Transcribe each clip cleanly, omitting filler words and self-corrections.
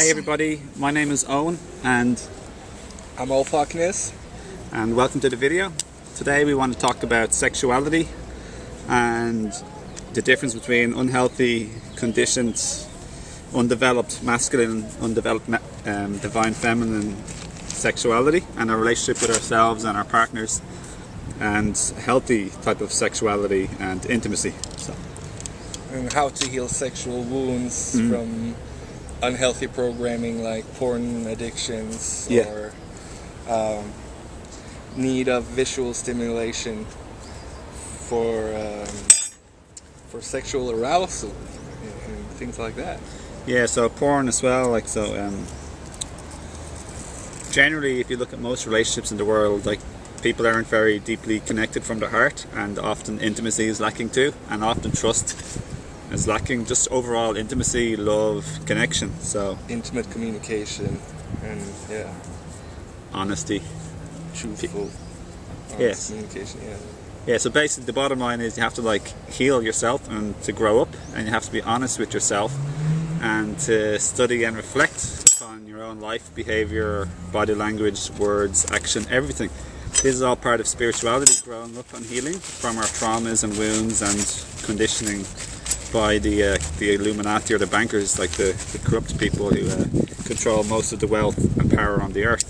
Hey everybody, my name is Owen and I'm Ulf Harkness. and welcome to the video. Today we want to talk about sexuality and the difference between unhealthy, conditioned, undeveloped masculine, undeveloped divine feminine sexuality, and our relationship with ourselves and our partners, and healthy type of sexuality and intimacy. So, And how to heal sexual wounds from unhealthy programming like porn addictions or need of visual stimulation for sexual arousal and things like that. yeah, so porn as well, generally if you look at most relationships in the world, like people aren't very deeply connected from their heart, and often intimacy is lacking too, and often trust is lacking, just overall intimacy, love, connection. So Intimate communication and honesty, truthful Yes. communication. so basically the bottom line is you have to heal yourself and to grow up, and you have to be honest with yourself and to study and reflect upon your own life, behavior, body language, words, action, everything. This is all part of spirituality, growing up and healing from our traumas and wounds and conditioning by the Illuminati or the bankers, like the corrupt people who control most of the wealth and power on the earth.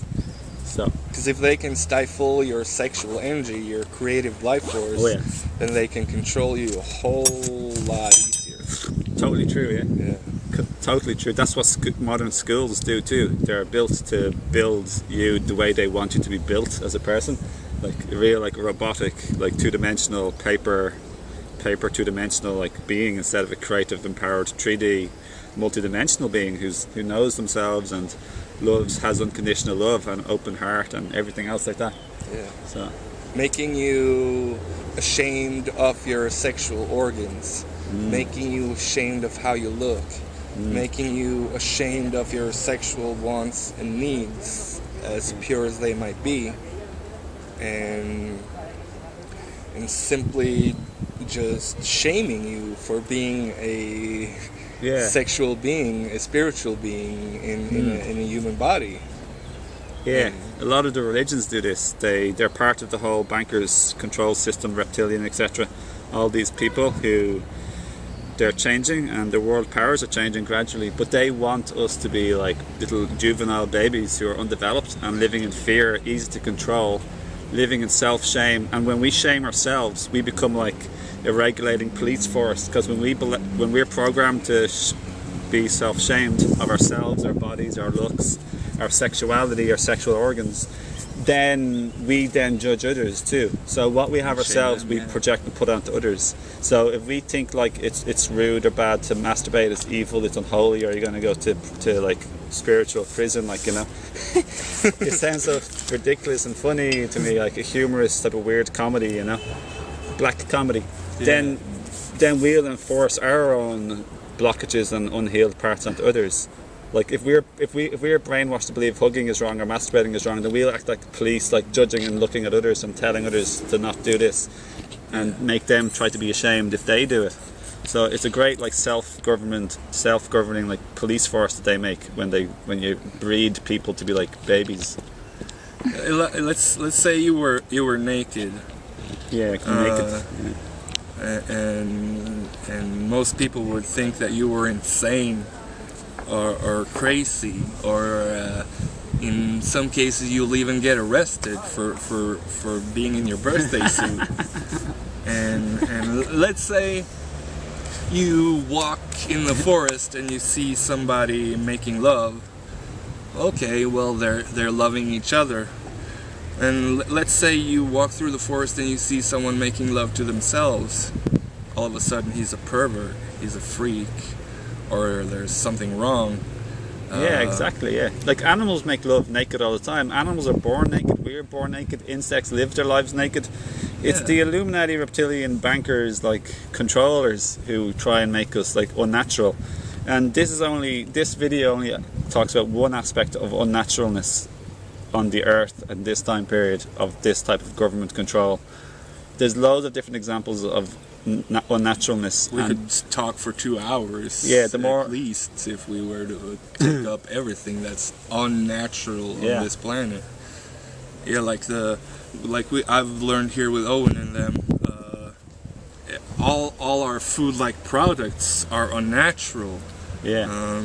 So, Because if they can stifle your sexual energy, your creative life force, then they can control you a whole lot easier. totally true, Yeah. Totally true. That's what modern schools do too. They're built to build you the way they want you to be built as a person, like real, robotic, two-dimensional paper two-dimensional being, instead of a creative, empowered 3D multi-dimensional being who knows themselves and has unconditional love and open heart and everything else like that. Yeah. So Making you ashamed of your sexual organs, making you ashamed of how you look, making you ashamed of your sexual wants and needs, as pure as they might be, and simply just shaming you for being a sexual being, a spiritual being in a human body. yeah, a lot of the religions do this. They're part of the whole bankers control system, reptilian, etc. All these people who they're changing, and the world powers are changing gradually, but they want us to be like little juvenile babies who are undeveloped and living in fear, easy to control, living in self-shame. And when we shame ourselves, we become like a regulating police force, because when we're programmed to be self-shamed of ourselves, our bodies, our looks, our sexuality, our sexual organs, then we judge others too. So what we have ourselves, we project and put onto others. So if we think it's rude or bad to masturbate, it's evil, it's unholy, or you're going to go to spiritual prison, it sounds so ridiculous and funny to me, like a humorous type of weird comedy, black comedy. Then we'll enforce our own blockages and unhealed parts onto others. Like if we're brainwashed to believe hugging is wrong or masturbating is wrong, then we'll act like police, judging and looking at others and telling others to not do this, and make them try to be ashamed if they do it. So it's a great self-governing police force that they make when you breed people to be like babies. Let's say you were naked. Yeah, naked. And most people would think that you were insane or crazy, or in some cases you'll even get arrested for being in your birthday suit. and let's say you walk in the forest and you see somebody making love. Okay, well they're loving each other. And let's say you walk through the forest and you see someone making love to themselves. All of a sudden he's a pervert, he's a freak, or there's something wrong. Yeah, exactly, yeah. Animals make love naked all the time. Animals are born naked, we're born naked, insects live their lives naked. It's the Illuminati reptilian bankers, controllers, who try and make us unnatural. And this video only talks about one aspect of unnaturalness on the earth at this time period of this type of government control. There's loads of different examples of unnaturalness. We And could talk for 2 hours. Yeah, the more- at least if we were to take up everything that's unnatural Yeah. on this planet. Yeah, I've learned here with Owen and them. All our food-like products are unnatural. yeah.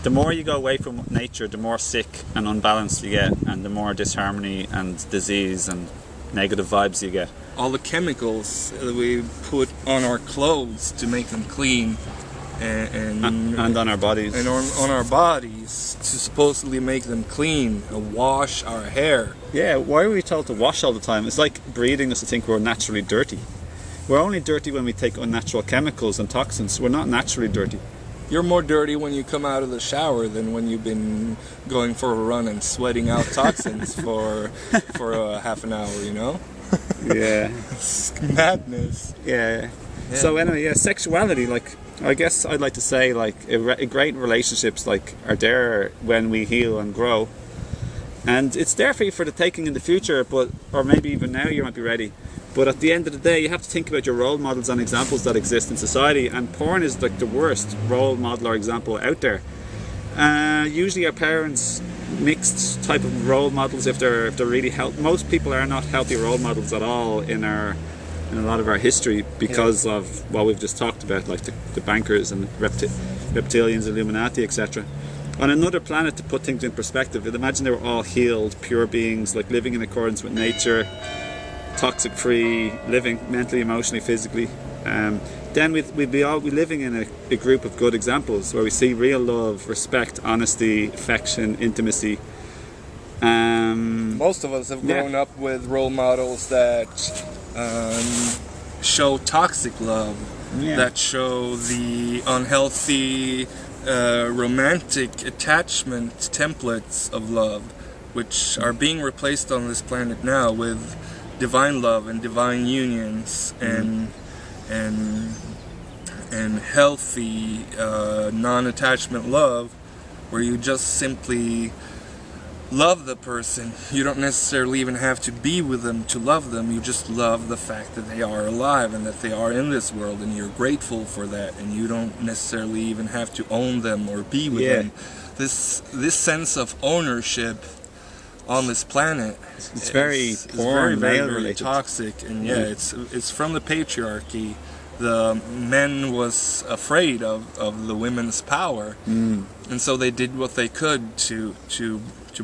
The more you go away from nature, the more sick and unbalanced you get, and the more disharmony and disease and negative vibes you get. All the chemicals that we put on our clothes to make them clean, and And on our bodies. and on our bodies to supposedly make them clean, and wash our hair. Yeah, why are we told to wash all the time? It's like breeding us to think we're naturally dirty. We're only dirty when we take unnatural chemicals and toxins. We're not naturally dirty. You're more dirty when you come out of the shower than when you've been going for a run and sweating out toxins for half an hour, you know? Yeah. It's madness. Yeah. Yeah. So anyway, yeah, sexuality, like, I guess I'd like to say, like, great relationships, like, are there when we heal and grow. And it's there for you for the taking in the future, but, or maybe even now you might be ready. But at the end of the day, you have to think about your role models and examples that exist in society, and porn is like the worst role model or example out there. Usually our parents mixed type of role models if they're really healthy. Most people are not healthy role models at all in a lot of our history because of what we've just talked about, like the bankers and reptilians, Illuminati, etc. On another planet, to put things in perspective, imagine they were all healed, pure beings, like living in accordance with nature, toxic free, living mentally, emotionally, physically. Then we'd be living in a group of good examples where we see real love, respect, honesty, affection, intimacy. Most of us have grown up with role models that show toxic love, that show the unhealthy romantic attachment templates of love, which are being replaced on this planet now with divine love and divine unions and healthy non-attachment love, where you just simply love the person. You don't necessarily even have to be with them to love them. You just love the fact that they are alive and that they are in this world, and you're grateful for that, and you don't necessarily even have to own them or be with them. This sense of ownership on this planet, it's very very, very male-related. toxic, and it's from the patriarchy. The men was afraid of the women's power, and so they did what they could to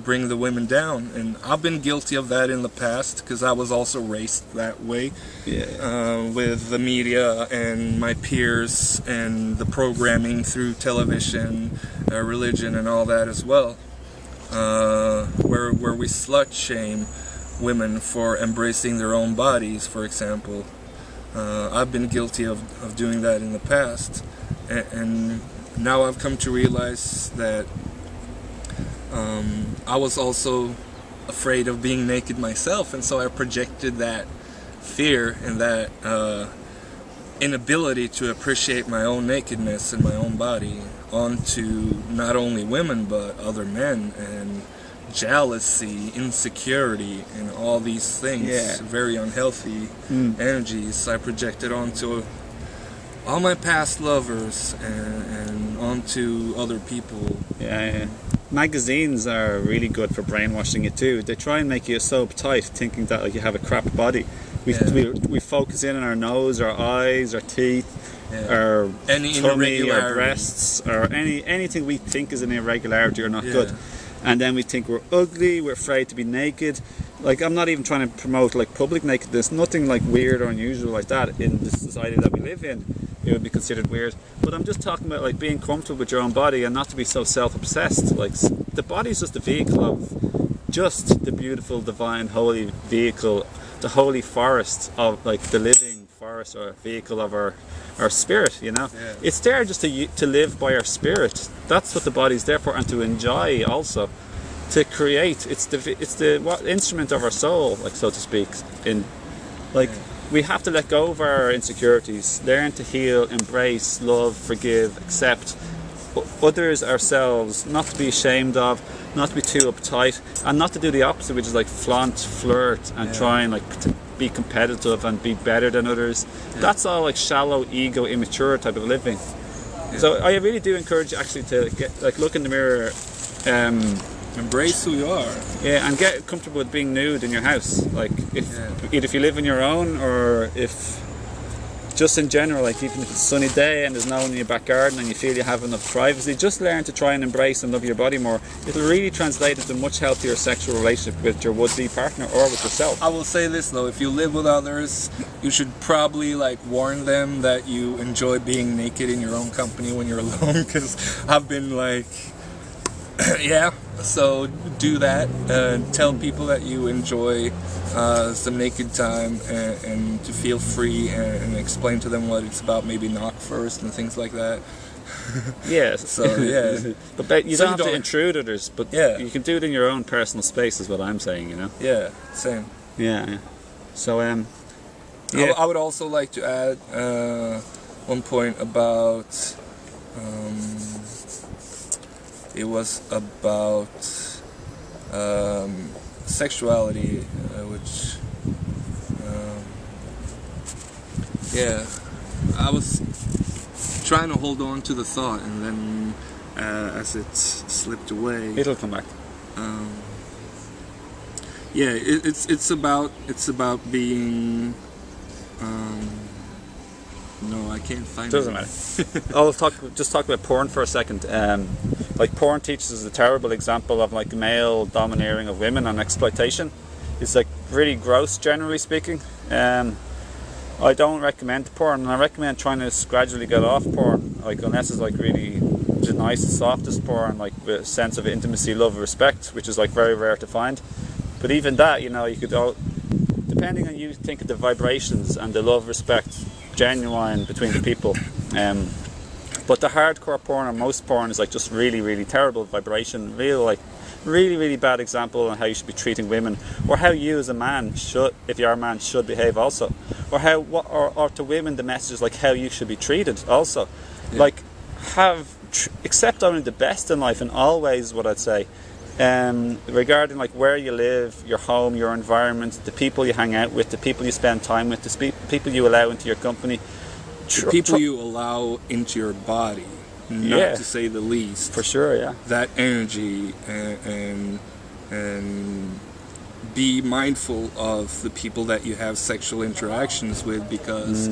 bring the women down. And I've been guilty of that in the past because I was also raised that way, with the media and my peers and the programming through television, religion, and all that as well. Where we slut shame women for embracing their own bodies, for example. I've been guilty of doing that in the past, and now I've come to realize that I was also afraid of being naked myself, and so I projected that fear and that inability to appreciate my own nakedness and my own body onto not only women but other men, and jealousy, insecurity, and all these things, very unhealthy energies I projected onto all my past lovers and onto other people. Magazines are really good for brainwashing you too. They try and make you so uptight, thinking that like you have a crap body. We focus in on our nose, our eyes, our teeth, our tummy, our breasts, or anything we think is an irregularity or not good. And then we think we're ugly, we're afraid to be naked. Like, I'm not even trying to promote like public nakedness, nothing like weird or unusual like that in the society that we live in. It would be considered weird. But I'm just talking about like being comfortable with your own body and not to be so self-obsessed. Like, the body is just a vehicle of just the beautiful, divine, holy vehicle, the holy forest of like the living forest or vehicle of our spirit, you know. It's there just to live by our spirit. That's what the body's there for, and to enjoy also, to create. It's the instrument of our soul, like, so to speak. We have to let go of our insecurities, learn to heal, embrace, love, forgive, accept others, ourselves, not to be ashamed of, not to be too uptight, and not to do the opposite, which is like flaunt, flirt, and try and like to be competitive and be better than others. That's all like shallow, ego, immature type of living. So I really do encourage you actually to look in the mirror, embrace who you are. Yeah, and get comfortable with being nude in your house. Like either if you live on your own, or if just in general, like even if it's a sunny day and there's no one in your back garden and you feel you have enough privacy, just learn to try and embrace and love your body more. It'll really translate into a much healthier sexual relationship with your would-be partner or with yourself. I will say this though, if you live with others, you should probably warn them that you enjoy being naked in your own company when you're alone, because I've been so do that. Tell people that you enjoy some naked time, and to feel free, and explain to them what it's about, maybe knock first and things like that. Yes. So yeah. But you don't have to intrude others, but you can do it in your own personal space is what I'm saying, you know? Yeah, same. Yeah. So I would also like to add one point about it was about sexuality, which I was trying to hold on to the thought, and then as it slipped away, it'll come back. It's about being. No, I can't find it. Doesn't matter. I'll just talk about porn for a second. Like porn teaches us a terrible example of like male domineering of women and exploitation. It's like really gross, generally speaking. I don't recommend porn, and I recommend trying to gradually get off porn. Like unless it's like really the nicest, softest porn, like with a sense of intimacy, love, respect, which is like very rare to find. But even that, you know, you could depending on you think of the vibrations and the love, respect, genuine between the people. But the hardcore porn, or most porn, is like just really, really terrible vibration, really bad example on how you should be treating women, or how you as a man should, if you're a man, should behave also, or to women the message is like how you should be treated also. Like accept only the best in life in all ways, what I'd say. Regarding like where you live, your home, your environment, the people you hang out with, the people you spend time with, the people you allow into your company, the people you allow into your body, not to say the least. For sure, yeah. That energy, and be mindful of the people that you have sexual interactions with, because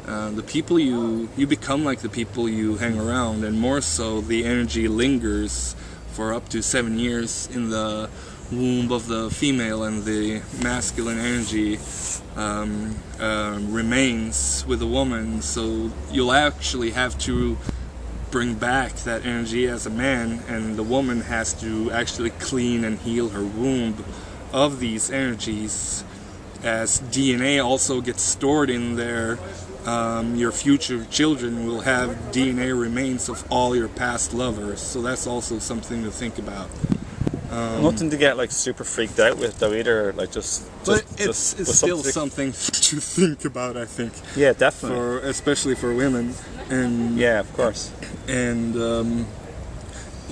the people you become like the people you hang around, and more so the energy lingers for up to 7 years in the womb of the female, and the masculine energy remains with the woman. So you'll actually have to bring back that energy as a man, and the woman has to actually clean and heal her womb of these energies, as DNA also gets stored in there. Your future children will have DNA remains of all your past lovers, so that's also something to think about. Nothing to get like super freaked out with though either, like but it's still something to think about, I think. Yeah, definitely. Especially for women. And yeah, of course. And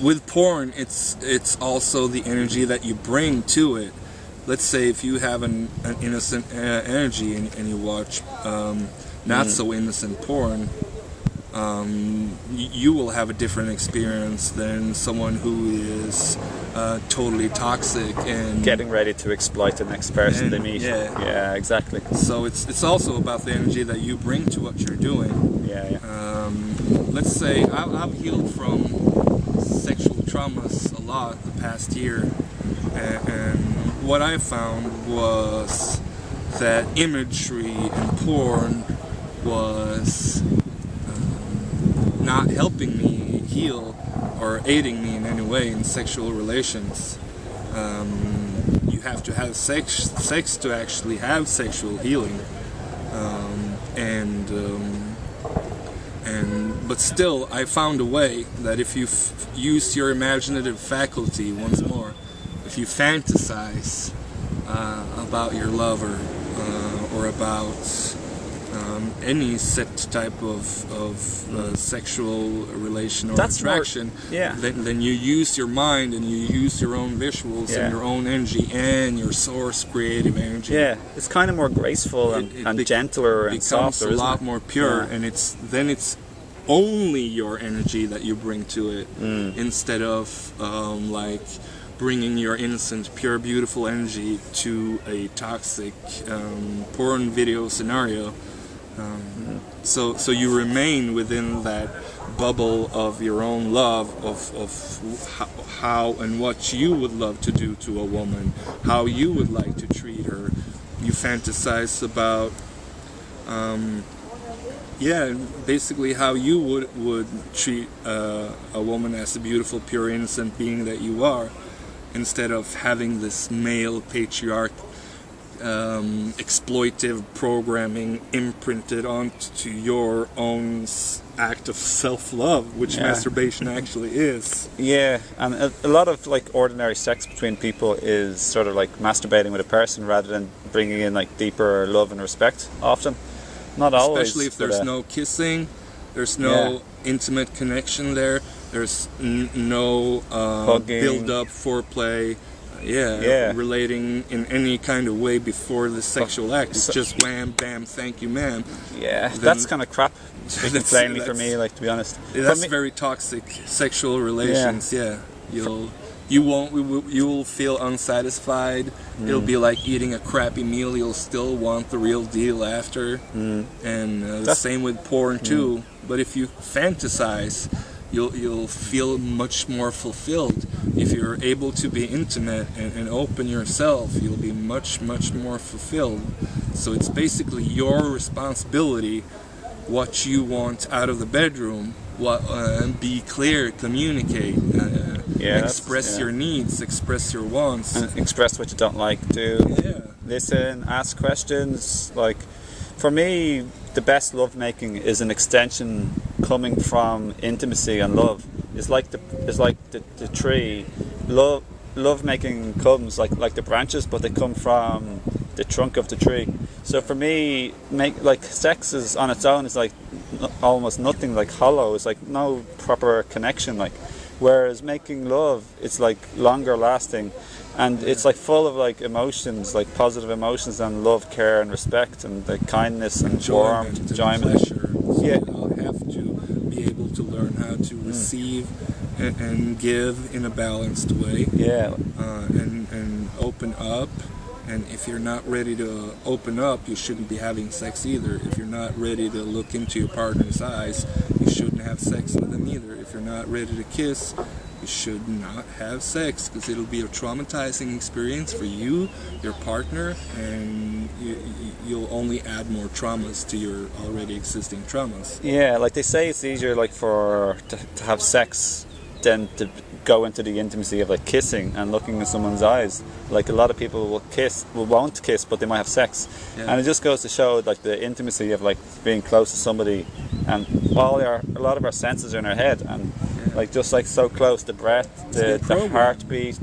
with porn, it's also the energy that you bring to it. Let's say if you have an innocent energy, and you watch not so innocent porn, you will have a different experience than someone who is totally toxic and getting ready to exploit the next person they meet. Yeah, exactly. So it's also about the energy that you bring to what you're doing. Let's say I've healed from sexual traumas a lot the past year, and what I found was that imagery in porn was not helping me heal or aiding me in any way in sexual relations. You have to have sex to actually have sexual healing, but still I found a way that if you use your imaginative faculty once more, if you fantasize about your lover, or about any set type of sexual relation or That's attraction, yeah. then you use your mind and you use your own visuals and your own energy and your source creative energy. Yeah, it's kind of more graceful and gentler and softer. It becomes a lot more pure, and it's only your energy that you bring to it, instead of like bringing your innocent, pure, beautiful energy to a toxic porn video scenario. So you remain within that bubble of your own love of how and what you would love to do to a woman, how you would like to treat her. You fantasize about basically how you would treat a woman as the beautiful, pure, innocent being that you are, instead of having this male patriarch exploitive programming imprinted onto your own act of self-love, which masturbation actually is. Yeah, and a lot of like ordinary sex between people is sort of like masturbating with a person rather than bringing in like deeper love and respect often. Not always. Especially if there's no kissing, there's no intimate connection there, there's no build-up foreplay, relating in any kind of way before the sexual act. It's just wham, bam, thank you, ma'am. Yeah, that's kind of crap, speaking plainly for me, like, to be honest. That's very toxic sexual relations, You will feel unsatisfied. It'll be like eating a crappy meal. You'll still want the real deal after, and the same with porn too. But if you fantasize, you'll feel much more fulfilled. If you're able to be intimate and open yourself, you'll be much more fulfilled. So it's basically your responsibility what you want out of the bedroom. Be clear, communicate, express your needs, express your wants, and express what you don't like to. Listen, ask questions. Like, for me, the best lovemaking is an extension coming from intimacy and love. It's like the tree. Lovemaking comes like the branches, but they come from the trunk of the tree. So for me, sex is on its own is like almost nothing, like hollow. It's like no proper connection. Like, whereas making love, it's like longer lasting, and it's like full of like emotions, like positive emotions and love, care, and respect, and like kindness and warmth, enjoyment. Pleasure. So you'll have to be able to learn how to receive and give in a balanced way. And open up. And if you're not ready to open up, you shouldn't be having sex either. If you're not ready to look into your partner's eyes, you shouldn't have sex with them either. If you're not ready to kiss, you should not have sex, because it'll be a traumatizing experience for you, your partner, and you'll only add more traumas to your already existing traumas. Yeah, like they say, it's easier like to have sex than to go into the intimacy of like kissing and looking in someone's eyes. Like, a lot of people won't kiss, but they might have sex, and it just goes to show like the intimacy of like being close to somebody, and a lot of our senses are in our head, and like just like so close, the breath, the heartbeat,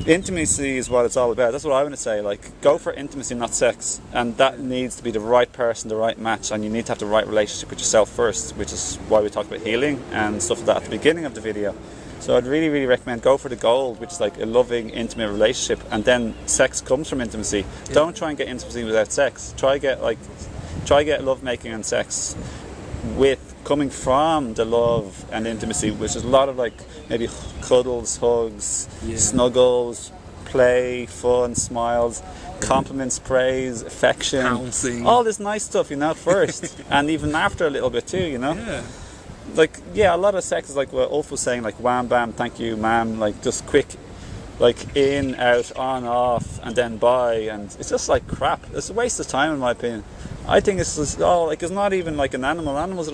intimacy is what it's all about. That's what I want to say. Like, go for intimacy, not sex, and that needs to be the right person, the right match, and you need to have the right relationship with yourself first, which is why we talked about healing and stuff like that at the beginning of the video. So I'd really recommend go for the gold, which is like a loving, intimate relationship, and then sex comes from intimacy. Don't try and get intimacy without sex. Try get love making and sex coming from the love and intimacy, which is a lot of like maybe cuddles, hugs, snuggles, play, fun, smiles, compliments, praise, affection, pouncing, all this nice stuff, first, and even after a little bit too, a lot of sex is like what Ulf was saying, like wham bam, thank you ma'am, like just quick, like in, out, on, off, and then bye, and it's just like crap. It's a waste of time in my opinion. I think it's just it's not even like an animal. Animals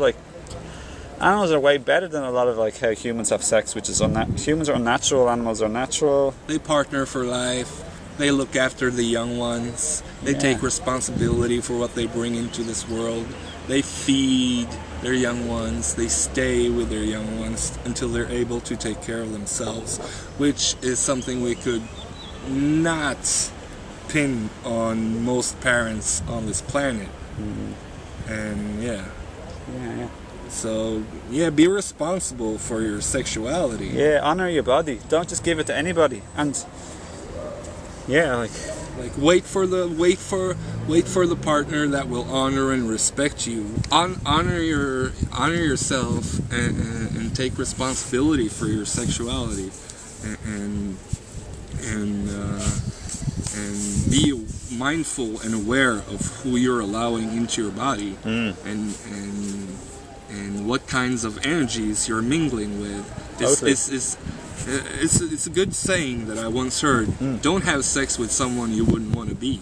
are way better than a lot of like how humans have sex, which is humans are unnatural, animals are natural. They partner for life. They look after the young ones. They take responsibility for what they bring into this world. They feed their young ones. They stay with their young ones until they're able to take care of themselves, which is something we could not pin on most parents on this planet. And Yeah, yeah. so be responsible for your sexuality. Yeah, honor your body. Don't just give it to anybody. And yeah, Like wait for the partner that will honor and respect you. Honor yourself and take responsibility for your sexuality, and be mindful and aware of who you're allowing into your body, and what kinds of energies you're mingling with. It's a good saying that I once heard. Don't have sex with someone you wouldn't want to be.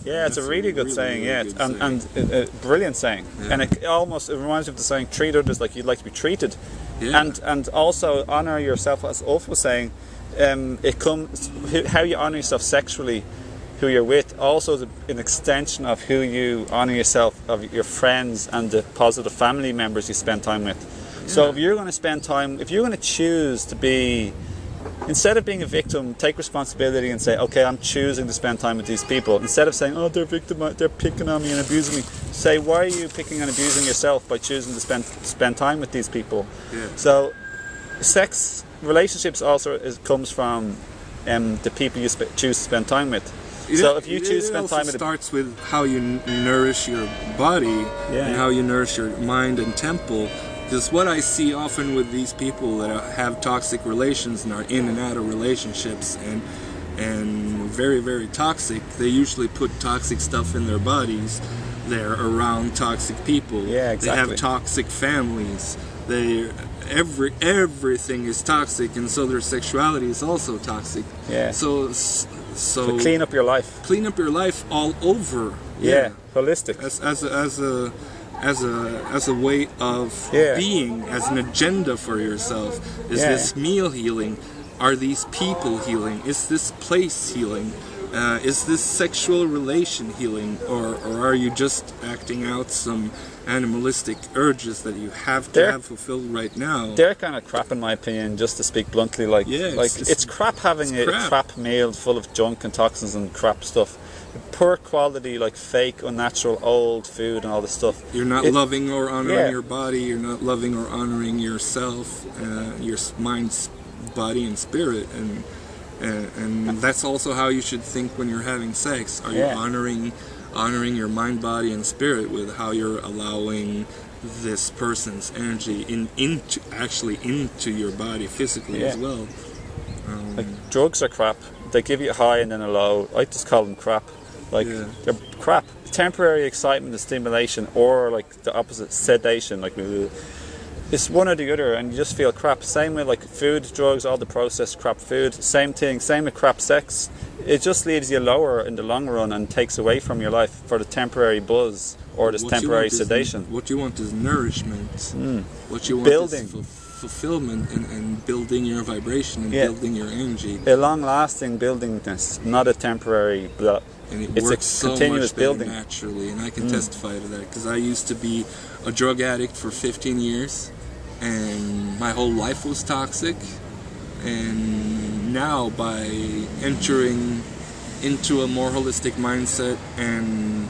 yeah, it's a really good saying. Yeah, and a brilliant saying. Yeah. And it reminds me of the saying, treat others like you'd like to be treated. Yeah. And also honor yourself, as Ulf was saying. It comes how you honor yourself sexually, who you're with, also is an extension of who you honor yourself, of your friends and the positive family members you spend time with. So if you're going to spend time, if you're going to choose to be, instead of being a victim, take responsibility and say, okay, I'm choosing to spend time with these people. Instead of saying, oh, they're picking on me and abusing me, say, why are you picking and abusing yourself by choosing to spend time with these people? Yeah. So relationships also comes from the people you choose to spend time with. So if you choose to spend time with, it starts with how you nourish your body and how you nourish your mind and temple. Because what I see often with these people that have toxic relations and are in and out of relationships and very, very toxic, they usually put toxic stuff in their bodies. They're around toxic people. Yeah, exactly. They have toxic families. Everything is toxic, and so their sexuality is also toxic. Yeah. So clean up your life. Clean up your life all over. Yeah, holistic. As a way of being, as an agenda for yourself. Is this meal healing? Are these people healing? Is this place healing? Is this sexual relation healing? Or are you just acting out some animalistic urges that you have to have fulfilled right now? They're kind of crap, in my opinion, just to speak bluntly. It's crap having a crap meal full of junk and toxins and crap stuff. Poor quality, like fake, unnatural, old food and all this stuff. You're not loving or honoring your body. You're not loving or honoring yourself, your mind, body, and spirit. And that's also how you should think when you're having sex. Are you honoring your mind, body, and spirit with how you're allowing this person's energy into your body physically as well? Like drugs are crap. They give you a high and then a low. I just call them crap. They're crap. Temporary excitement and stimulation, or like the opposite, sedation. Like it's one or the other, and you just feel crap. Same with like food, drugs, all the processed crap food. Same thing. Same with crap sex. It just leaves you lower in the long run and takes away from your life for the temporary buzz or this temporary sedation. What you want is nourishment. What you want is fulfillment and building your vibration and building your energy. A long-lasting buildingness, not a temporary. And it's works a so continuous much better building naturally, and I can testify to that because I used to be a drug addict for 15 years, and my whole life was toxic. And now, by entering into a more holistic mindset and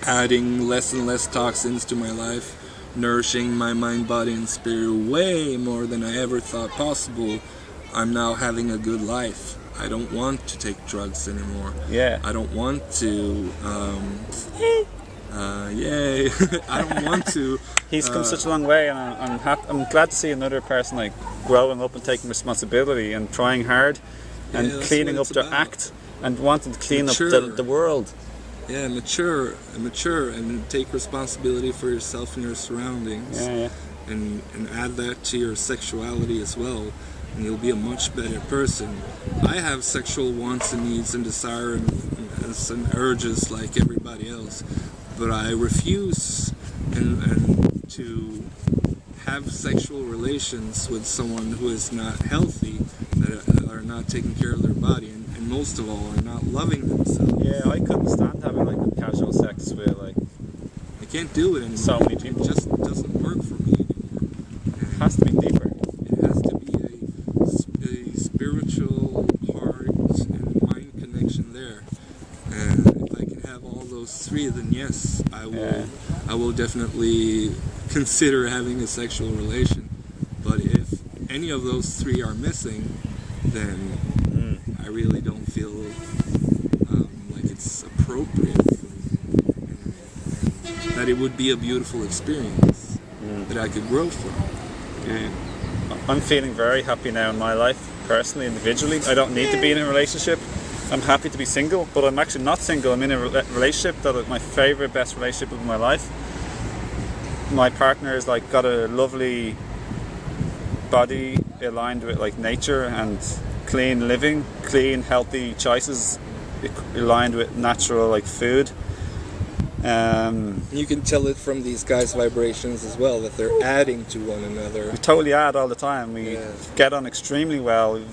adding less and less toxins to my life, nourishing my mind, body, and spirit way more than I ever thought possible, I'm now having a good life. I don't want to take drugs anymore. I don't want to yay. I don't want to. He's come such a long way, and I'm glad to see another person like growing up and taking responsibility and trying hard and cleaning up their act and wanting to clean up the world. Yeah, mature and take responsibility for yourself and your surroundings. And add that to your sexuality as well, and you'll be a much better person. I have sexual wants and needs and desire and urges like everybody else, but I refuse and to have sexual relations with someone who is not healthy, that are not taking care of their body, and most of all are not loving themselves. I couldn't stand having like casual sex with like. I can't do it anymore. So many people. It just doesn't work for me anymore. It has to be deeper. It has to be a spiritual heart and mind connection there. And if I can have all those those three, then yes, I will. Yeah. I will definitely consider having a sexual relation. But if any of those three are missing, then I really don't feel like it's appropriate for me, and that it would be a beautiful experience that I could grow from. Yeah. I'm feeling very happy now in my life, personally, individually. I don't need to be in a relationship. I'm happy to be single, but I'm actually not single. I'm in a relationship that is my favourite, best relationship of my life. My partner is like got a lovely body aligned with like nature and clean living, clean, healthy choices aligned with natural like food. You can tell it from these guys' vibrations as well, that they're adding to one another. We totally add all the time. We get on extremely well.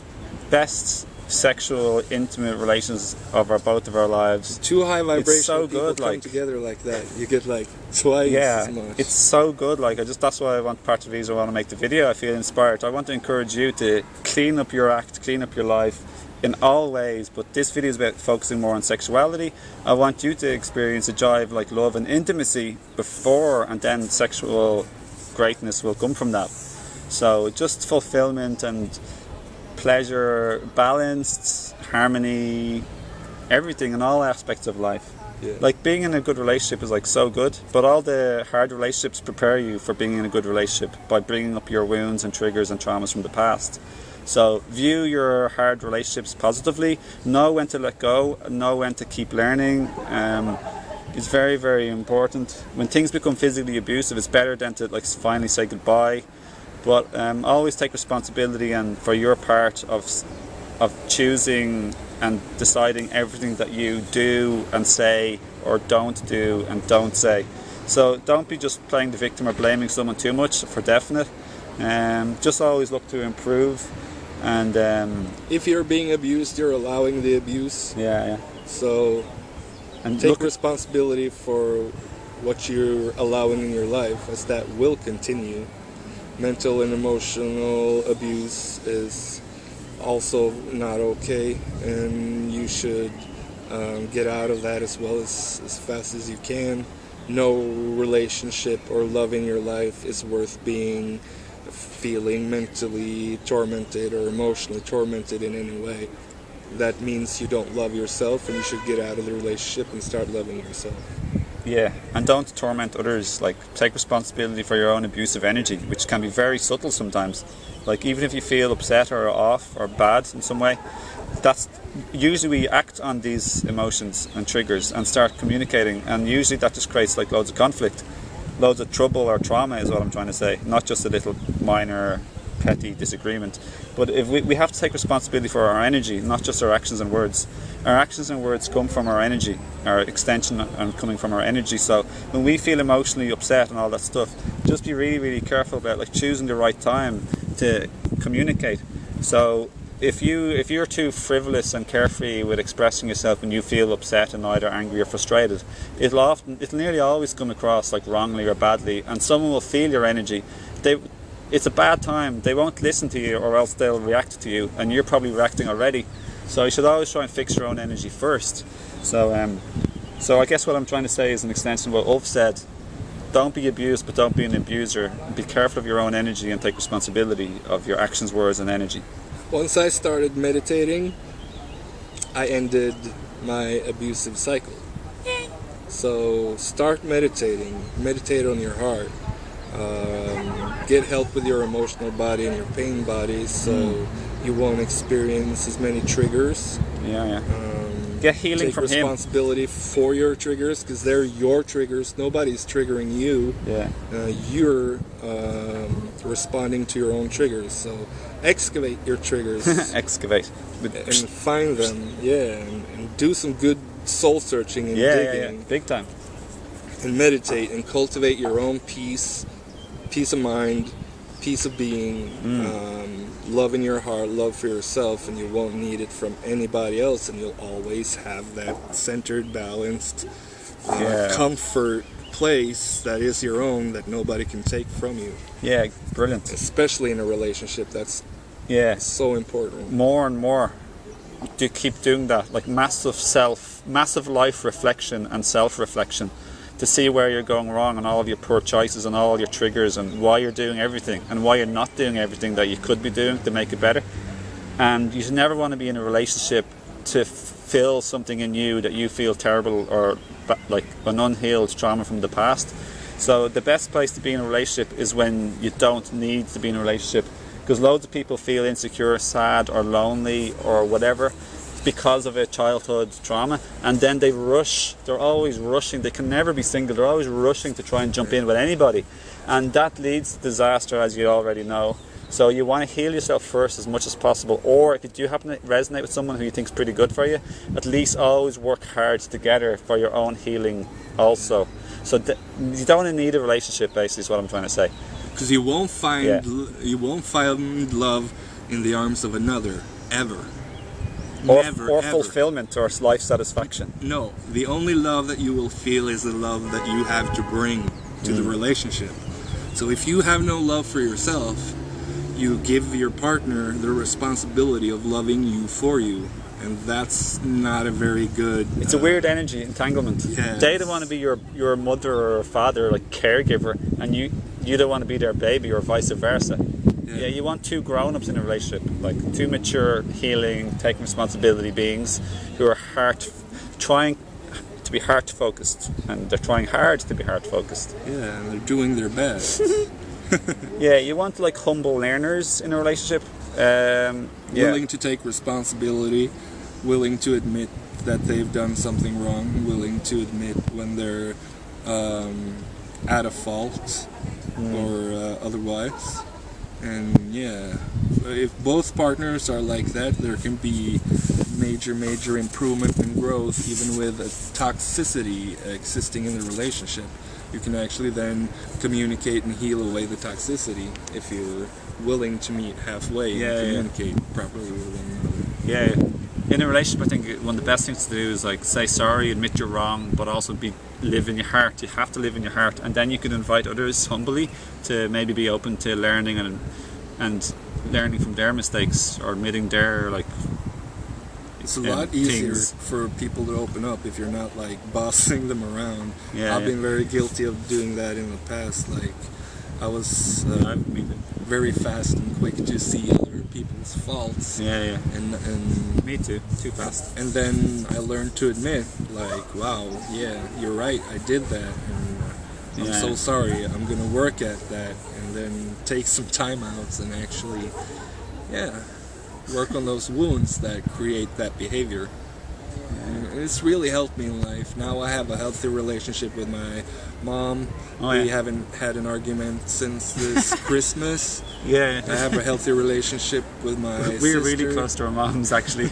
Best sexual, intimate relations of both of our lives. Two high vibration it's so people good, come together like that. You get like twice as much. It's so good. Like that's why I want part of the reason I want to make the video. I feel inspired. I want to encourage you to clean up your act, clean up your life in all ways. But this video is about focusing more on sexuality. I want you to experience a joy of like love and intimacy before, and then sexual greatness will come from that. So just fulfillment and pleasure, balanced, harmony, everything in all aspects of life. Yeah. Like being in a good relationship is like so good, but all the hard relationships prepare you for being in a good relationship by bringing up your wounds and triggers and traumas from the past. So view your hard relationships positively, know when to let go, know when to keep learning. It's very, very important. When things become physically abusive, it's better than to like finally say goodbye. But always take responsibility and for your part of choosing and deciding everything that you do and say or don't do and don't say. So don't be just playing the victim or blaming someone too much for definite. Just always look to improve. And if you're being abused, you're allowing the abuse. Yeah. So and take responsibility for what you're allowing in your life, as that will continue. Mental and emotional abuse is also not okay, and you should get out of that as well as fast as you can. No relationship or love in your life is worth feeling mentally tormented or emotionally tormented in any way. That means you don't love yourself, and you should get out of the relationship and start loving yourself. Yeah, and don't torment others. Like, take responsibility for your own abusive energy, which can be very subtle sometimes. Like, even if you feel upset or off or bad in some way, that's usually we act on these emotions and triggers and start communicating, and usually that just creates like loads of conflict, loads of trouble or trauma is what I'm trying to say, not just a little minor petty disagreement. But if we have to take responsibility for our energy, not just our actions and words. Our actions and words come from our energy, our extension and coming from our energy. So when we feel emotionally upset and all that stuff, just be really, really careful about like choosing the right time to communicate. So if you're too frivolous and carefree with expressing yourself when you feel upset and either angry or frustrated, it'll nearly always come across like wrongly or badly, and someone will feel your energy. It's a bad time. They won't listen to you, or else they'll react to you, and you're probably reacting already. So you should always try and fix your own energy first. So I guess what I'm trying to say is an extension of what Ulf said. Don't be abused, but don't be an abuser. Be careful of your own energy and take responsibility of your actions, words, and energy. Once I started meditating, I ended my abusive cycle. So start meditating. Meditate on your heart. Get help with your emotional body and your pain body, so you won't experience as many triggers. Get healing from him. Take responsibility for your triggers, because they're your triggers. Nobody's triggering you. You're responding to your own triggers. So excavate your triggers. Excavate. And find them. And do some good soul searching and digging. Big time. And meditate and cultivate your own peace of mind, peace of being, love in your heart, love for yourself, and you won't need it from anybody else, and you'll always have that centered, balanced, comfort place that is your own, that nobody can take from you. Yeah, brilliant. Especially in a relationship, that's so important. More and more. keep doing that, like massive life reflection and self-reflection, to see where you're going wrong and all of your poor choices and all your triggers and why you're doing everything and why you're not doing everything that you could be doing to make it better. And you never want to be in a relationship to fill something in you that you feel terrible or like an unhealed trauma from the past. So the best place to be in a relationship is when you don't need to be in a relationship, because loads of people feel insecure, sad or lonely or whatever because of a childhood trauma, and then they're always rushing, they can never be single, they're always rushing to try and jump in with anybody, and that leads to disaster, as you already know. So you want to heal yourself first as much as possible, or if you do happen to resonate with someone who you think is pretty good for you, at least always work hard together for your own healing also. So you don't need a relationship, basically, is what I'm trying to say. Because you won't find love in the arms of another, ever. Or fulfillment or life satisfaction. No, the only love that you will feel is the love that you have to bring to the relationship. So if you have no love for yourself, you give your partner the responsibility of loving you for you, and that's not a very good... It's a weird energy entanglement. Yes. They don't want to be your mother or father, like caregiver, and you don't want to be their baby, or vice versa. Yeah, you want two grown-ups in a relationship, like two mature, healing, taking responsibility beings who are trying to be heart-focused, and they're trying hard to be heart-focused. Yeah, and they're doing their best. Yeah, you want like humble learners in a relationship. Willing to take responsibility, willing to admit that they've done something wrong, willing to admit when they're at a fault or otherwise. And yeah, if both partners are like that, there can be major improvement and growth, even with a toxicity existing in the relationship. You can actually then communicate and heal away the toxicity if you're willing to meet halfway and communicate properly with one another. Yeah. In a relationship, I think one of the best things to do is like say sorry, admit you're wrong, but also live in your heart. You have to live in your heart, and then you can invite others humbly to maybe be open to learning and learning from their mistakes, or admitting their like. It's a lot easier for people to open up if you're not like bossing them around. I've been very guilty of doing that in the past. Like I was very fast and quick to see other people's faults. And me too fast. And then I learned to admit, like, wow, yeah, you're right, I did that, and I'm so sorry. I'm gonna work at that, and then take some time outs and actually, work on those wounds that create that behavior. And it's really helped me in life. Now I have a healthy relationship with my mom. We haven't had an argument since this Christmas. I have a healthy relationship with my sister. We're really close to our moms, actually.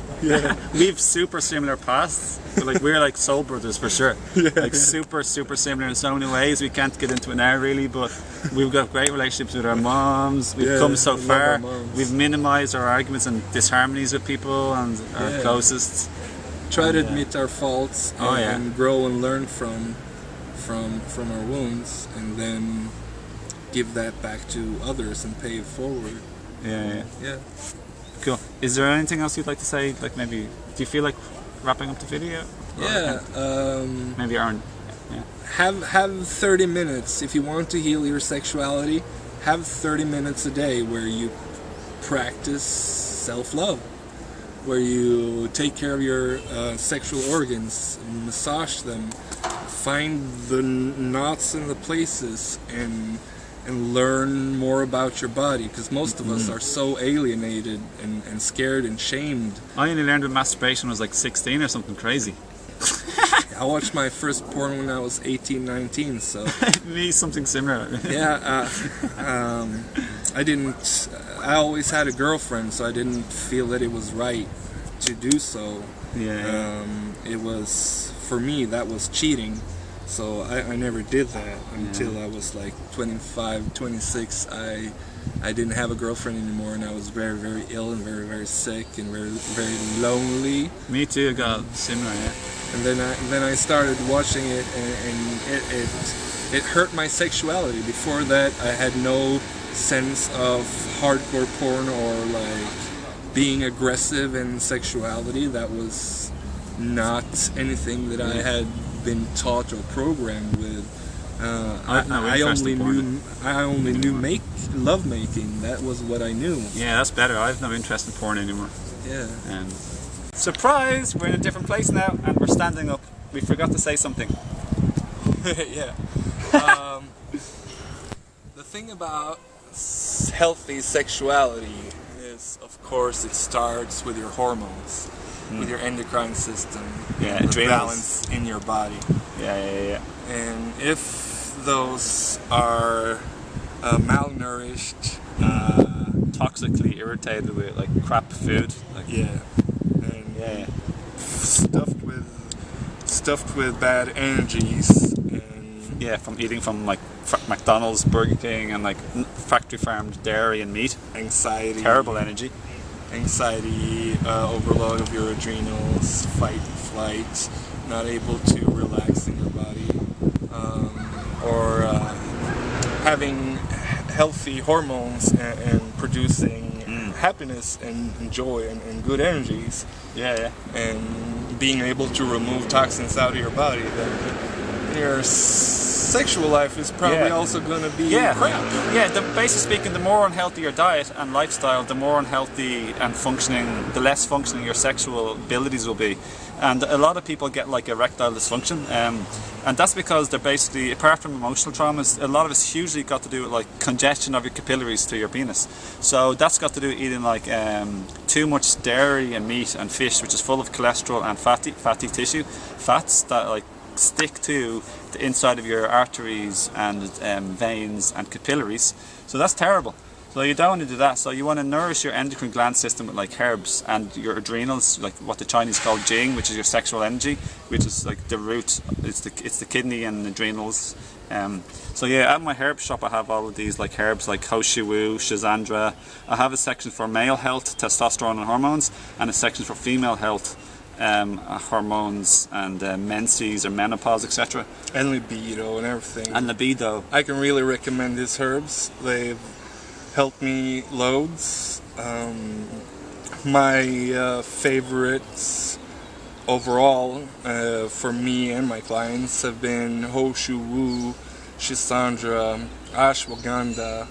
We've super similar pasts. Like we're like soul brothers for sure. Like super similar in so many ways. We can't get into it now really, but we've got great relationships with our moms. We've come so far. We've minimized our arguments and disharmonies with people and our closest. Try to admit our faults and grow and learn from our wounds, and then give that back to others and pay it forward. Yeah. Cool. Is there anything else you'd like to say? Like maybe, do you feel like wrapping up the video? Maybe Aaron. Have 30 minutes if you want to heal your sexuality. Have 30 minutes a day where you practice self-love, where you take care of your sexual organs, massage them, find the knots in the places, and learn more about your body, because most of us are so alienated and scared and shamed. I only learned that masturbation was like 16 or something crazy. I watched my first porn when I was 18, 19, so... Me, something similar. I always had a girlfriend, so I didn't feel that it was right to do so. It was, for me, that was cheating. So I never did that until I was like 25, 26. I didn't have a girlfriend anymore, and I was very, very ill and very, very sick and very, very lonely. Me too, I got similar, And then I started watching it, and it hurt my sexuality. Before that, I had no sense of hardcore porn or like being aggressive in sexuality, that was not anything that I had been taught or programmed with. I only knew love making. That was what I knew. Yeah, that's better. I have no interest in porn anymore. Yeah. Surprise! We're in a different place now, and we're standing up. We forgot to say something. Yeah. The thing about healthy sexuality is, of course, it starts with your hormones, with your endocrine system, Yeah, the balance in your body. Yeah. And if those are malnourished, Toxically irritated with like crap food. Like, and stuffed with bad energies, and from eating from like McDonald's, Burger King, and like factory farmed dairy and meat. anxiety, Terrible energy. overload of your adrenals, fight, flight, not able to relax in your body, or having healthy hormones and producing happiness and joy and good energies, and being able to remove toxins out of your body, then your sexual life is probably also going to be crap. Yeah, basically speaking, the more unhealthy your diet and lifestyle, the more unhealthy and the less functioning your sexual abilities will be. And a lot of people get like erectile dysfunction, and that's because they're basically, apart from emotional traumas, a lot of it's hugely got to do with like congestion of your capillaries to your penis. So that's got to do with eating like too much dairy and meat and fish, which is full of cholesterol and fatty tissue, fats that like stick to the inside of your arteries and veins and capillaries. So that's terrible. So you don't want to do that. So you want to nourish your endocrine gland system with like herbs, and your adrenals, like what the Chinese call jing, which is your sexual energy, which is like the root. It's the kidney and adrenals. So yeah, at my herb shop I have all of these like herbs like Ho Shou Wu, Shizandra. I have a section for male health, testosterone and hormones, and a section for female health, hormones and menses or menopause, etc. And libido and everything. And libido. I can really recommend these herbs. They've helped me loads. My favorites overall for me and my clients have been Ho Shou Wu, Shisandra, Ashwagandha,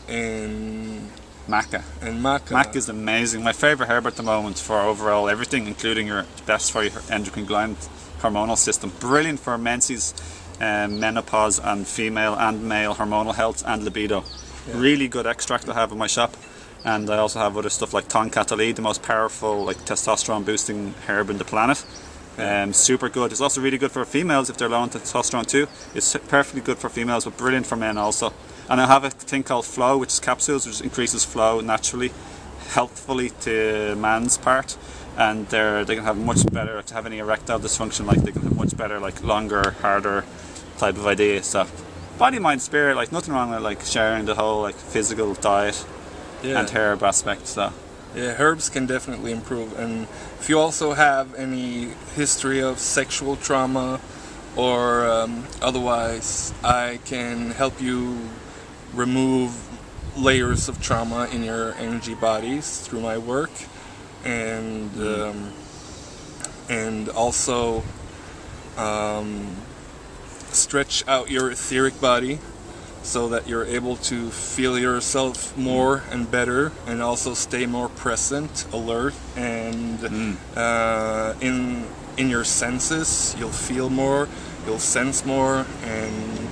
and Maca. Maca. Maca is amazing. My favorite herb at the moment for overall everything, including your best for your endocrine gland hormonal system. Brilliant for menses, menopause, and female and male hormonal health and libido. Really good extract I have in my shop. And I also have other stuff like Tonkatali, the most powerful like testosterone boosting herb in the planet. Super good. It's also really good for females if they're low on testosterone too. It's perfectly good for females, but brilliant for men also. And I have a thing called Flow, which is capsules, which increases flow naturally, healthfully to man's part. And they can have much better, to have any erectile dysfunction, like they can have much better, like longer, harder type of idea. So body, mind, spirit, like nothing wrong with like sharing the whole like physical diet and herb aspect. So yeah, herbs can definitely improve. And if you also have any history of sexual trauma or otherwise, I can help you remove layers of trauma in your energy bodies through my work, and also stretch out your etheric body so that you're able to feel yourself more and better, and also stay more present, alert, and in your senses. You'll feel more, you'll sense more, and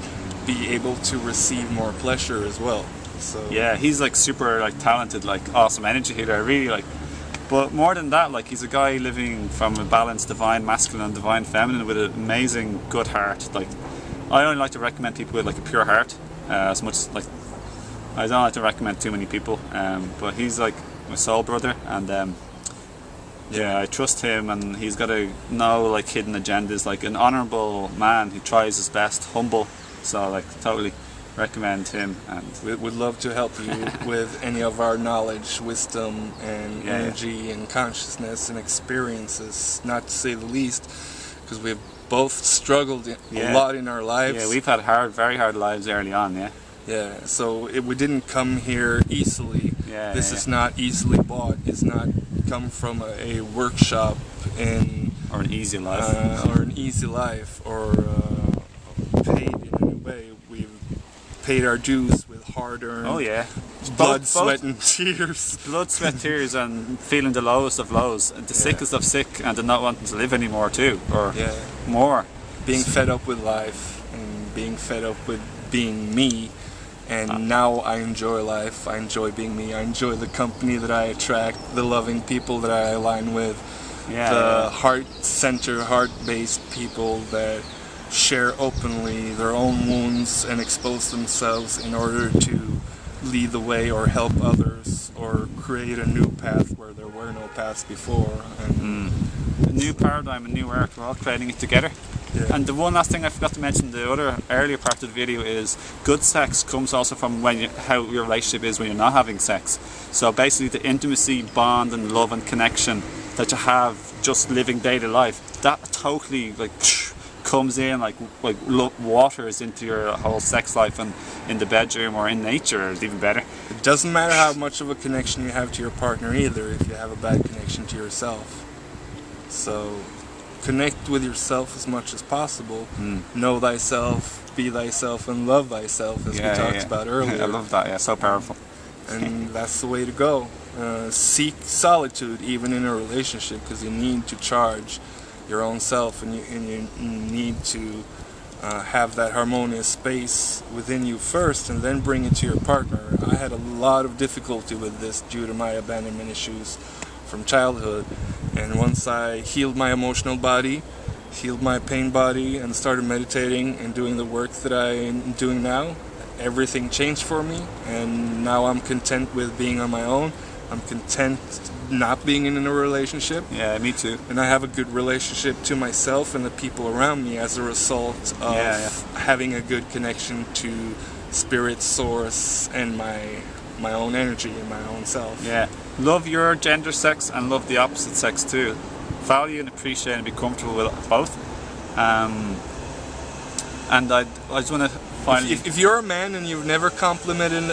be able to receive more pleasure as well. So yeah, he's like super like talented, like awesome energy healer. I really like. But more than that, like he's a guy living from a balanced divine masculine and divine feminine with an amazing good heart. Like I only like to recommend people with like a pure heart. As much like I don't like to recommend too many people, but he's like my soul brother, and I trust him, and he's got no like hidden agendas. Like an honourable man who tries his best, humble. So like totally recommend him, and we would love to help you with any of our knowledge, wisdom, and energy and consciousness and experiences, not to say the least, because we've both struggled a lot in our lives. Yeah, we've had very hard lives early on, Yeah, so we didn't come here easily. Yeah, This yeah, is not easily bought. It's not come from a workshop in or an easy life. or an easy life, or paid in any way. We've paid our dues with hard-earned Oh yeah, blood, Both- sweat, and tears. blood, sweat, tears, and feeling the lowest of lows, and the sickest of sick, and the not wanting to live anymore too, or Yeah, more. being fed up with life and being fed up with being me. And now I enjoy life. I enjoy being me. I enjoy the company that I attract, the loving people that I align with, Yeah, the heart-centered, heart-based people that share openly their own wounds and expose themselves in order to lead the way or help others or create a new path where there were no paths before. And a new paradigm, a new art. We're all creating it together. Yeah. And the one last thing I forgot to mention, the other earlier part of the video, is good sex comes also from how your relationship is when you're not having sex. So basically the intimacy, bond and love and connection that you have just living daily life, that totally comes in like waters into your whole sex life, and in the bedroom or in nature is even better. it doesn't matter how much of a connection you have to your partner either if you have a bad connection to yourself. So connect with yourself as much as possible. Know thyself, be thyself, and love thyself, as we talked about earlier. I love that. Yeah, so powerful. And that's the way to go. Seek solitude even in a relationship, because you need to charge your own self, and you need to have that harmonious space within you first, and then bring it to your partner. I had a lot of difficulty with this due to my abandonment issues from childhood, and once I healed my emotional body, healed my pain body, and started meditating and doing the work that I'm doing now, everything changed for me, and now I'm content with being on my own. I'm content not being in a relationship, Yeah, me too. and I have a good relationship to myself and the people around me as a result of having a good connection to spirit, source, and my own energy and my own self. Yeah, love your gender, sex, and love the opposite sex too. Value and appreciate and be comfortable with both. And I just want to finally. If you're a man and you've never complimented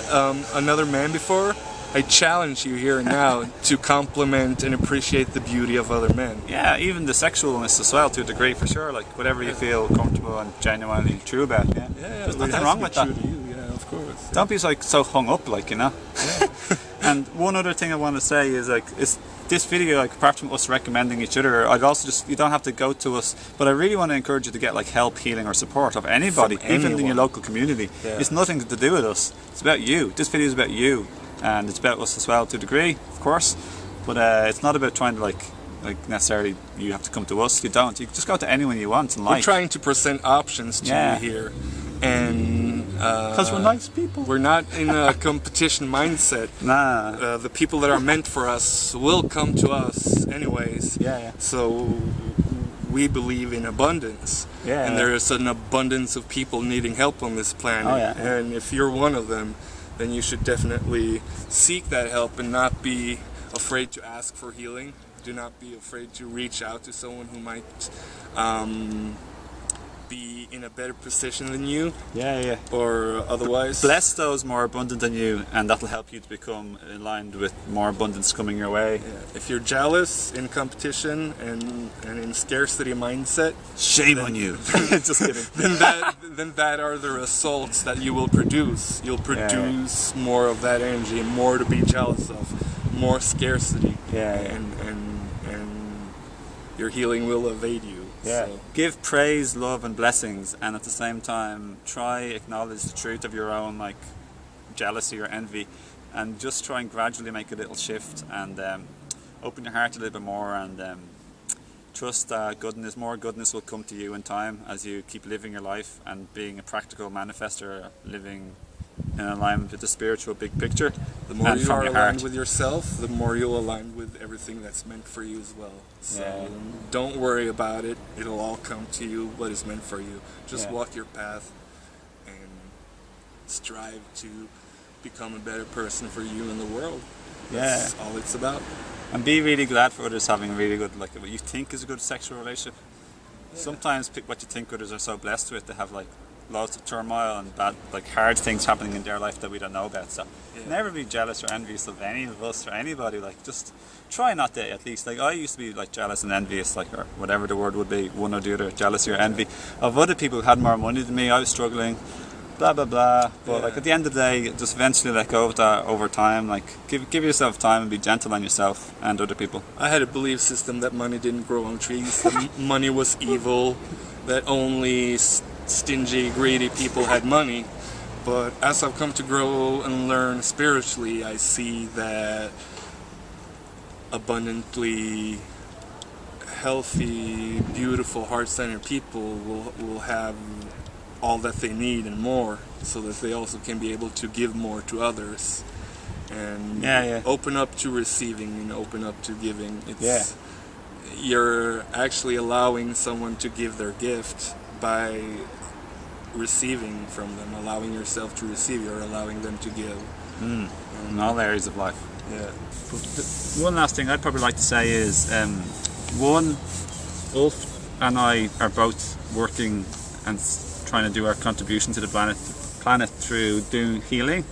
another man before, I challenge you here and now to compliment and appreciate the beauty of other men. Yeah, even the sexualness as well, to a degree, for sure. Like whatever you feel comfortable and genuinely true about. Yeah, there's nothing wrong with that. Yeah, of course. Don't be so hung up, Yeah. And one other thing I want to say is this video, apart from us recommending each other, I'd also you don't have to go to us, but I really want to encourage you to get help, healing, or support of anybody, From even in anyone. your local community. Yeah. It's nothing to do with us. It's about you. This video is about you, and it's about us as well to a degree, of course. But it's not about trying to necessarily you have to come to us. You don't. You just go to anyone you want in We're life. trying to present options to Yeah. you here, and Because we're nice people. we're not in a competition mindset. Nah. The people that are meant for us will come to us anyways. Yeah. So we believe in abundance. Yeah. And there is an abundance of people needing help on this planet. Oh, yeah. And if you're one of them, then you should definitely seek that help and not be afraid to ask for healing. Do not be afraid to reach out to someone who might be in a better position than you, Yeah. or otherwise. Bless those more abundant than you, and that'll help you to become aligned with more abundance coming your way. Yeah. If you're jealous, in competition, and in scarcity mindset, Shame on you. Just kidding. then that are the results that you will produce. You'll produce more of that energy, more to be jealous of, more scarcity, and your healing will evade you. Yeah. So, Give praise, love, and blessings, and at the same time, try acknowledge the truth of your own jealousy or envy, and just try and gradually make a little shift and open your heart a little bit more, and trust that more goodness will come to you in time as you keep living your life and being a practical manifester, living in alignment with the spiritual big picture. the more and you from are your aligned heart. with yourself, the more you'll align with everything that's meant for you as well. So Yeah. don't worry about it. It'll all come to you, what is meant for you. Just Yeah. walk your path and strive to become a better person for you in the world. That's all it's about. And be really glad for others having a really good, what you think is a good sexual relationship. Sometimes pick what you think others are so blessed with. They have loads of turmoil and bad, like hard things happening in their life that we don't know about. So never be jealous or envious of any of us or anybody. Like just try not to, at least. Like I used to be like jealous and envious, like, or whatever the word would be, one or the other, jealousy or envy of other people who had more money than me. I was struggling, blah blah blah. But like at the end of the day, just eventually let go of that over time. Like give yourself time and be gentle on yourself and other people. I had a belief system that money didn't grow on trees, that money was evil, that only stingy, greedy people had money. But as I've come to grow and learn spiritually, I see that abundantly healthy, beautiful, heart-centered people will have all that they need and more, so that they also can be able to give more to others and open up to receiving and open up to giving. You're actually allowing someone to give their gift by receiving from them, allowing yourself to receive. You're allowing them to give in all areas of life. One last thing I'd probably like to say is one, Ulf and I are both working and trying to do our contribution to the planet through doing healing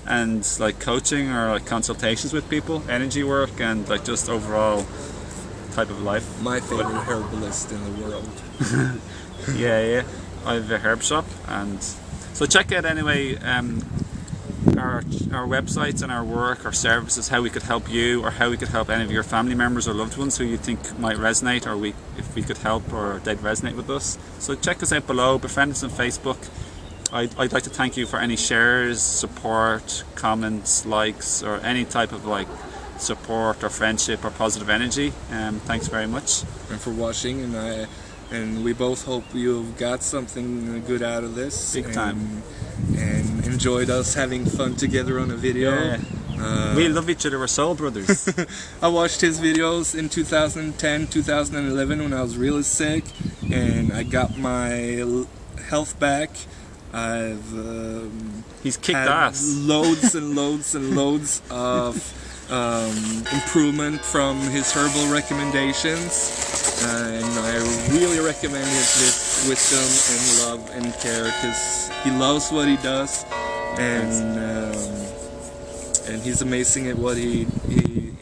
and like coaching or like consultations with people, energy work, and like just overall type of life. My favorite herbalist in the world. I have a herb shop, and so check out anyway our websites and our work, our services, how we could help you or how we could help any of your family members or loved ones who you think might resonate, or if we could help or they'd resonate with us. So check us out below, befriend us on Facebook. I'd like to thank you for any shares, support, comments, likes, or any type of like support or friendship or positive energy. Thanks very much. And for watching, and we both hope you've got something good out of this. Big time. And enjoyed us having fun together on a video. We love each other, we're soul brothers. I watched his videos in 2010, 2011 when I was really sick, and I got my health back. He's kicked had ass. Loads and loads and loads of improvement from his herbal recommendations, and I really recommend his wisdom and love and care, because he loves what he does, and he's amazing at what he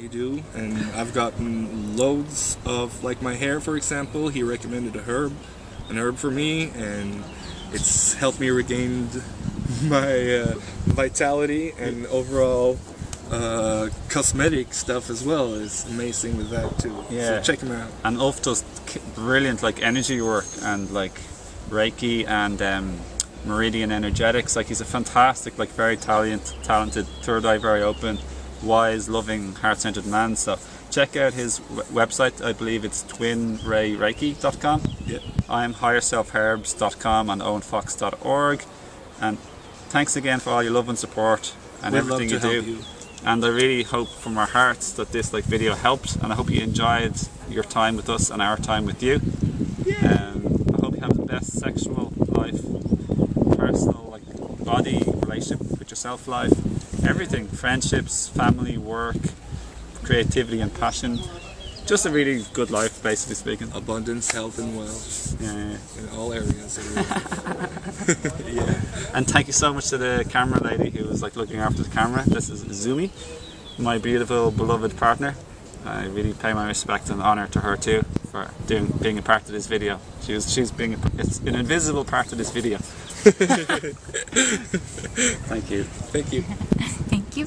do. And I've gotten loads of, like my hair for example, he recommended an herb for me, and it's helped me regain my vitality, and overall cosmetic stuff as well is amazing with that too. So check him out. And Ulf does brilliant like energy work and like Reiki and Meridian energetics. Like he's a fantastic, like very talented, third eye very open, wise, loving, heart-centered man. So check out his website. I believe it's twinrayreiki.com. I'm higherselfherbs.com and owenfox.org. And thanks again for all your love and support and everything you do. And I really hope from our hearts that this like video helped, and I hope you enjoyed your time with us and our time with you. I hope you have the best sexual life, personal like body relationship with yourself life, everything, friendships, family, work, creativity and passion. Just a really good life, basically speaking. Abundance, health and wealth. In all areas of your life. And thank you so much to the camera lady who was like looking after the camera. This is Zumi, my beautiful beloved partner. I really pay my respect and honour to her too for being a part of this video. It's an invisible part of this video. Thank you. Thank you. Thank you.